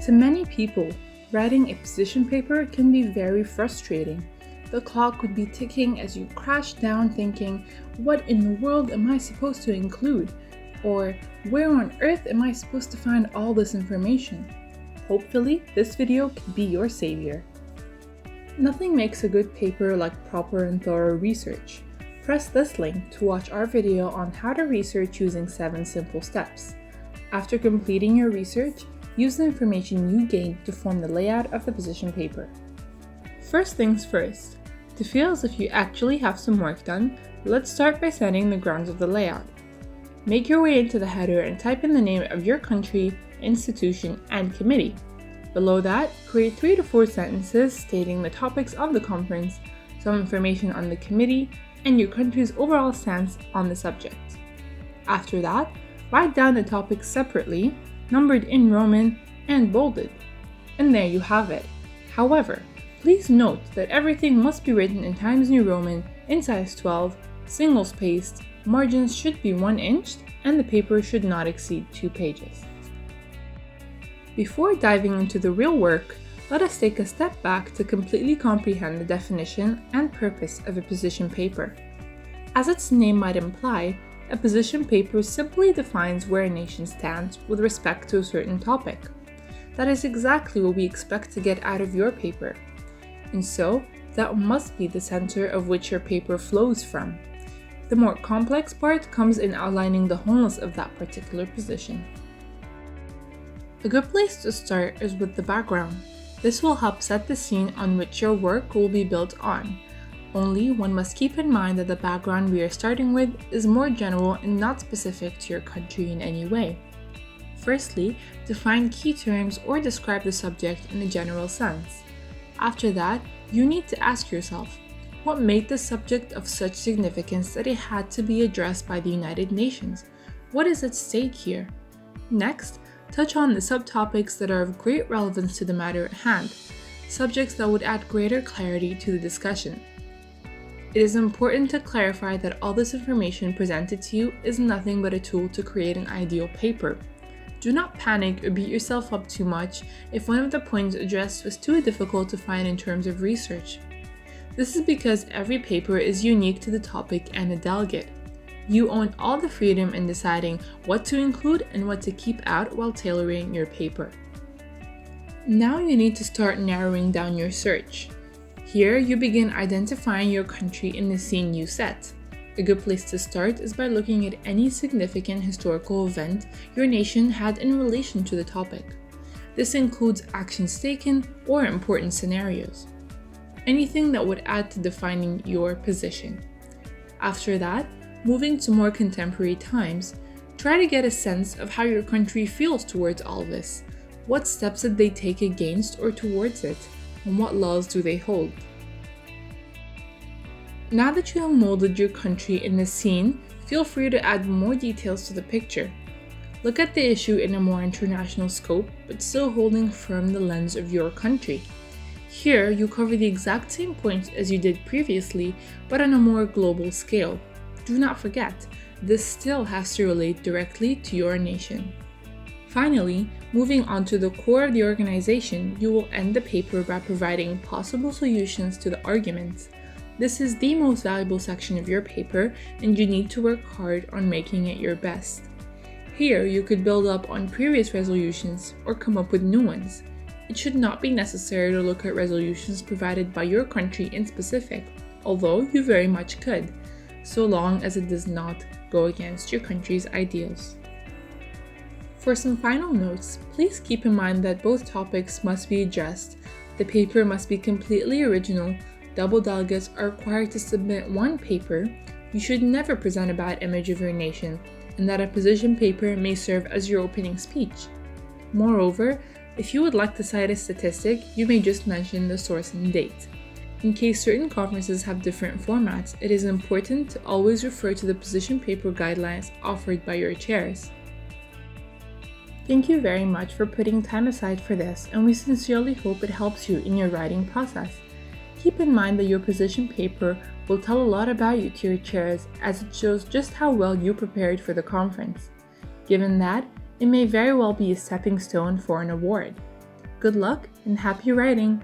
To many people, writing a position paper can be very frustrating. The clock would be ticking as you crash down thinking, what in the world am I supposed to include? Or where on earth am I supposed to find all this information? Hopefully, this video can be your savior. Nothing makes a good paper like proper and thorough research. Press this link to watch our video on how to research using 7 simple steps. After completing your research, use the information you gained to form the layout of the position paper. First things first, to feel as if you actually have some work done, let's start by setting the grounds of the layout. Make your way into the header and type in the name of your country, institution, and committee. Below that, create 3 to 4 sentences stating the topics of the conference, some information on the committee, and your country's overall stance on the subject. After that, write down the topics separately, numbered in Roman, and bolded. And there you have it. However, please note that everything must be written in Times New Roman in size 12, single-spaced, margins should be 1 inch, and the paper should not exceed 2 pages. Before diving into the real work, let us take a step back to completely comprehend the definition and purpose of a position paper. As its name might imply, a position paper simply defines where a nation stands with respect to a certain topic. That is exactly what we expect to get out of your paper. And so, that must be the center of which your paper flows from. The more complex part comes in outlining the wholeness of that particular position. A good place to start is with the background. This will help set the scene on which your work will be built on. Only one must keep in mind that the background we are starting with is more general and not specific to your country in any way. Firstly, define key terms or describe the subject in a general sense. After that, you need to ask yourself, what made the subject of such significance that it had to be addressed by the United Nations? What is at stake here? Next, touch on the subtopics that are of great relevance to the matter at hand, subjects that would add greater clarity to the discussion. It is important to clarify that all this information presented to you is nothing but a tool to create an ideal paper. Do not panic or beat yourself up too much if one of the points addressed was too difficult to find in terms of research. This is because every paper is unique to the topic and the delegate. You own all the freedom in deciding what to include and what to keep out while tailoring your paper. Now you need to start narrowing down your search. Here, you begin identifying your country in the scene you set. A good place to start is by looking at any significant historical event your nation had in relation to the topic. This includes actions taken or important scenarios. Anything that would add to defining your position. After that, moving to more contemporary times, try to get a sense of how your country feels towards all this. What steps did they take against or towards it, and what laws do they hold? Now that you have molded your country in the scene, feel free to add more details to the picture. Look at the issue in a more international scope, but still holding firm the lens of your country. Here, you cover the exact same points as you did previously, but on a more global scale. Do not forget, this still has to relate directly to your nation. Finally, moving on to the core of the organization, you will end the paper by providing possible solutions to the arguments. This is the most valuable section of your paper, and you need to work hard on making it your best. Here, you could build up on previous resolutions or come up with new ones. It should not be necessary to look at resolutions provided by your country in specific, although you very much could, so long as it does not go against your country's ideals. For some final notes, please keep in mind that both topics must be addressed. The paper must be completely original. Double delegates are required to submit one paper. You should never present a bad image of your nation, and that a position paper may serve as your opening speech. Moreover, if you would like to cite a statistic, you may just mention the source and date. In case certain conferences have different formats, it is important to always refer to the position paper guidelines offered by your chairs. Thank you very much for putting time aside for this, and we sincerely hope it helps you in your writing process. Keep in mind that your position paper will tell a lot about you to your chairs, as it shows just how well you prepared for the conference. Given that, it may very well be a stepping stone for an award. Good luck and happy writing!